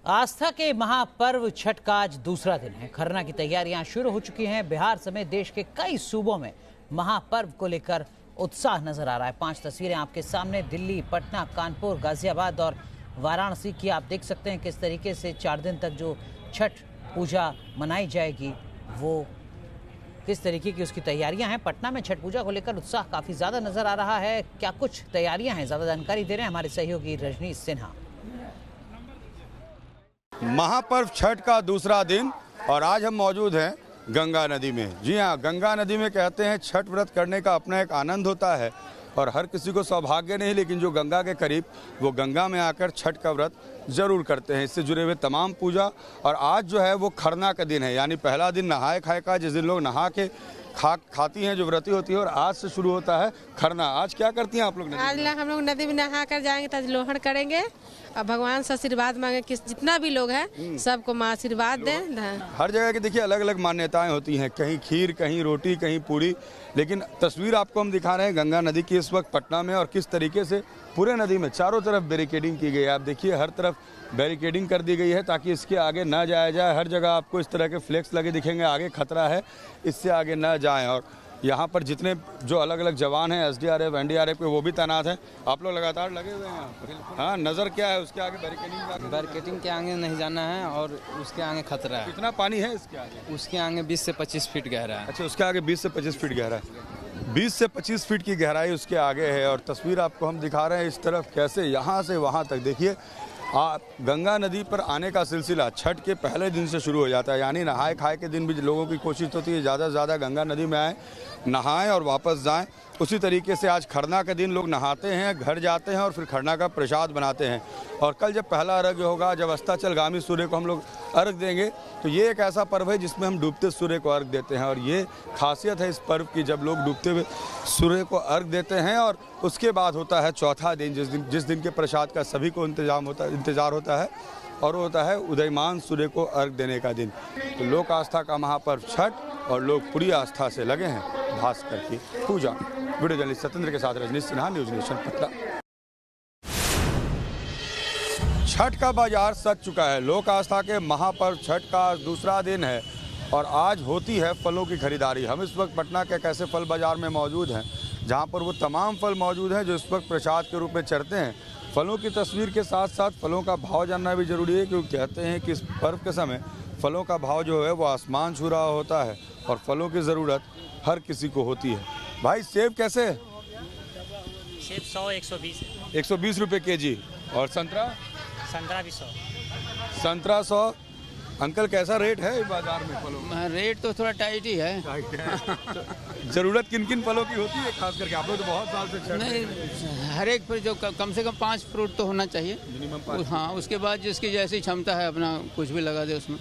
आस्था के महापर्व छठ का आज दूसरा दिन है। खरना की तैयारियां शुरू हो चुकी हैं। बिहार समेत देश के कई सूबों में महापर्व को लेकर उत्साह नजर आ रहा है। 5 तस्वीरें आपके सामने दिल्ली, पटना, कानपुर, गाजियाबाद और वाराणसी की आप देख सकते हैं किस तरीके से 4 दिन तक जो छठ पूजा मनाई जाएगी वो किस तरीके की उसकी तैयारियां हैं। पटना में छठ पूजा को लेकर उत्साह काफी ज्यादा नजर आ रहा है। क्या कुछ तैयारियां हैं, ज्यादा जानकारी दे रहे हैं हमारे सहयोगी रजनीश सिन्हा। महापर्व छठ का दूसरा दिन और आज हम मौजूद हैं गंगा नदी में। जी हाँ, गंगा नदी में कहते हैं छठ व्रत करने का अपना एक आनंद होता है और हर किसी को सौभाग्य नहीं, लेकिन जो गंगा के करीब वो गंगा में आकर छठ का व्रत जरूर करते हैं। इससे जुड़े हुए तमाम पूजा और आज जो है वो खरना का दिन है, यानी पहला दिन नहाए खाए का, जिस दिन लोग नहा के खाती हैं जो व्रती होती है, और आज से शुरू होता है खरना। आज क्या करती हैं आप लोग? आज हम लोग नदी में नहा कर जाएंगे तो लोहड़ करेंगे और भगवान से आशीर्वाद मांगे कि जितना भी लोग हैं सबको माँ आशीर्वाद दें। हर जगह की देखिए अलग अलग मान्यताएं होती हैं, कहीं खीर, कहीं रोटी, कहीं पूरी, लेकिन तस्वीर आपको हम दिखा रहे हैं गंगा नदी की इस वक्त पटना में, और किस तरीके से पूरे नदी में चारों तरफ बैरिकेडिंग की गई है। आप देखिए हर तरफ बैरिकेडिंग कर दी गई है ताकि इसके आगे ना जाया जाए। हर जगह आपको इस तरह के फ्लेक्स लगे दिखेंगे, आगे खतरा है, इससे आगे ना जाएं। और यहाँ पर जितने जो अलग अलग जवान हैं, एसडीआरएफ, एनडीआरएफ के, वो भी तैनात हैं। आप लोग लगातार लगे हुए हैं। हाँ, नज़र क्या है उसके आगे? बैरिकेडिंग के आगे नहीं जाना है और उसके आगे खतरा है। कितना पानी है इसके आगे? उसके आगे 20 से 25 फीट गहरा है। अच्छा, उसके आगे 20 से 25 फीट गहरा है। 20 से 25 फीट की गहराई उसके आगे है। और तस्वीर आपको हम दिखा रहे हैं इस तरफ कैसे यहाँ से वहाँ तक देखिए गंगा नदी पर आने का सिलसिला छठ के पहले दिन से शुरू हो जाता है, यानी नहाए खाए के दिन भी लोगों की कोशिश होती है ज़्यादा से ज़्यादा गंगा नदी में आएँ, नहाएं और वापस जाएं। उसी तरीके से आज खरना के दिन लोग नहाते हैं, घर जाते हैं और फिर खरना का प्रसाद बनाते हैं। और कल जब पहला अर्घ्य होगा, जब अस्ताचलगामी सूर्य को हम लोग अर्घ्य देंगे, तो ये एक ऐसा पर्व है जिसमें हम डूबते सूर्य को अर्घ्य देते हैं। और ये खासियत है इस पर्व की, जब लोग डूबते हुए सूर्य को अर्घ्य देते हैं। और उसके बाद होता है चौथा दिन, जिस दिन के प्रसाद का सभी को इंतजार होता है, और वो होता है उदयमान सूर्य को अर्घ्य देने का दिन। तो लोक आस्था का महापर्व छठ और लोग पूरी आस्था से लगे हैं भास्कर की पूजा। वीडियो जर्नलिस्ट सत्येंद्र के साथ रजनीश सिन्हा, न्यूज़ नेशन पटना। छठ का बाजार सज चुका है। लोक आस्था के महापर्व छठ का दूसरा दिन है और आज होती है फलों की खरीदारी। हम इस वक्त पटना के कैसे फल बाजार में मौजूद हैं, जहां पर वो तमाम फल मौजूद हैं जो इस वक्त प्रसाद के रूप में चढ़ते हैं। फलों की तस्वीर के साथ साथ फलों का भाव जानना भी जरूरी है, क्योंकि कहते हैं कि इस पर्व के समय फलों का भाव जो है वो आसमान छू रहा होता है और फलों की ज़रूरत हर किसी को होती है। भाई सेब कैसे है? सेब 100, 120 120 रुपये केजी। और संतरा? संतरा भी 100। संतरा 100। अंकल कैसा रेट है बाजार में फलों में? रेट तो थोड़ा टाइट ही है। ज़रूरत किन किन फलों की होती है खास करके? आप लोग तो बहुत साल से नहीं, हर एक पर जो कम से कम 5 फ्रूट तो होना चाहिए मिनिमम 5। हाँ, उसके बाद जिसकी जैसी क्षमता है अपना कुछ भी लगा दे उसमें।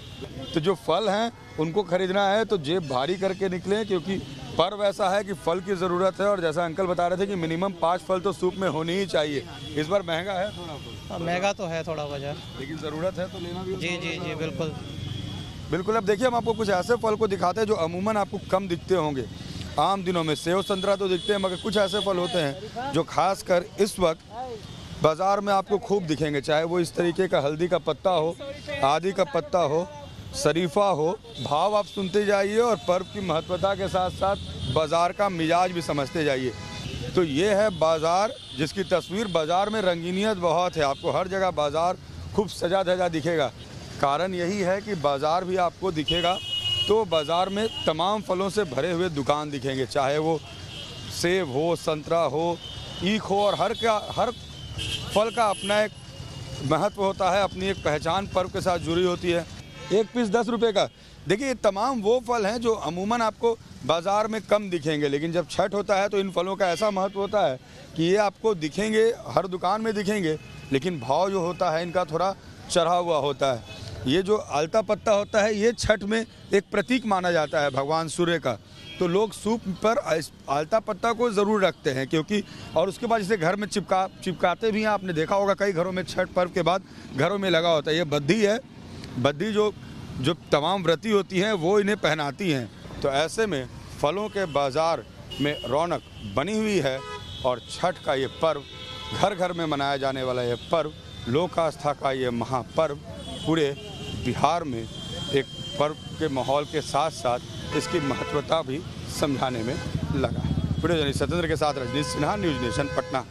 तो जो फल हैं उनको खरीदना है तो जेब भारी करके निकलें, क्योंकि पर्व ऐसा है कि फल की ज़रूरत है। और जैसा अंकल बता रहे थे कि मिनिमम 5 फल तो सूप में होनी ही चाहिए। इस बार महंगा है थोड़ा? महंगा तो है थोड़ा बाजार, लेकिन ज़रूरत है तो लेना भी। जी जी जी बिल्कुल बिल्कुल। अब देखिए हम आपको कुछ ऐसे फल को दिखाते हैं जो अमूमन आपको कम दिखते होंगे आम दिनों में। सेब संतरा तो दिखते हैं, मगर कुछ ऐसे फल होते हैं जो खासकर इस वक्त बाज़ार में आपको खूब दिखेंगे। चाहे वो इस तरीके का हल्दी का पत्ता हो, आदि का पत्ता हो, शरीफा हो। भाव आप सुनते जाइए और पर्व की महत्वता के साथ साथ बाज़ार का मिजाज भी समझते जाइए। तो ये है बाज़ार, जिसकी तस्वीर बाज़ार में रंगीनियत बहुत है। आपको हर जगह बाज़ार खूब सजा धजा दिखेगा। कारण यही है कि बाज़ार भी आपको दिखेगा तो बाज़ार में तमाम फलों से भरे हुए दुकान दिखेंगे, चाहे वो सेब हो, संतरा हो, ईख हो। और हर फल का अपना एक महत्व होता है, अपनी एक पहचान पर्व के साथ जुड़ी होती है। एक पीस 10 रुपये का। देखिए, ये तमाम वो फल हैं जो अमूमन आपको बाज़ार में कम दिखेंगे, लेकिन जब छठ होता है तो इन फलों का ऐसा महत्व होता है कि ये आपको दिखेंगे, हर दुकान में दिखेंगे, लेकिन भाव जो होता है इनका थोड़ा चढ़ा हुआ होता है। ये जो आलता पत्ता होता है, ये छठ में एक प्रतीक माना जाता है भगवान सूर्य का। तो लोग सूप पर आलता पत्ता को ज़रूर रखते हैं, क्योंकि और उसके बाद इसे घर में चिपकाते भी हैं। आपने देखा होगा कई घरों में छठ पर्व के बाद घरों में लगा होता है। ये बद्धी है, बद्धी जो तमाम व्रती होती हैं वो इन्हें पहनाती हैं। तो ऐसे में फलों के बाज़ार में रौनक बनी हुई है और छठ का ये पर्व, घर घर में मनाया जाने वाला ये पर्व, लोक आस्था का ये महापर्व पूरे बिहार में एक पर्व के माहौल के साथ साथ इसकी महत्वता भी समझाने में लगा है। वीडियो जर्नलिस्ट सत्येंद्र के साथ रजनीश सिन्हा, न्यूज़ नेशन, पटना।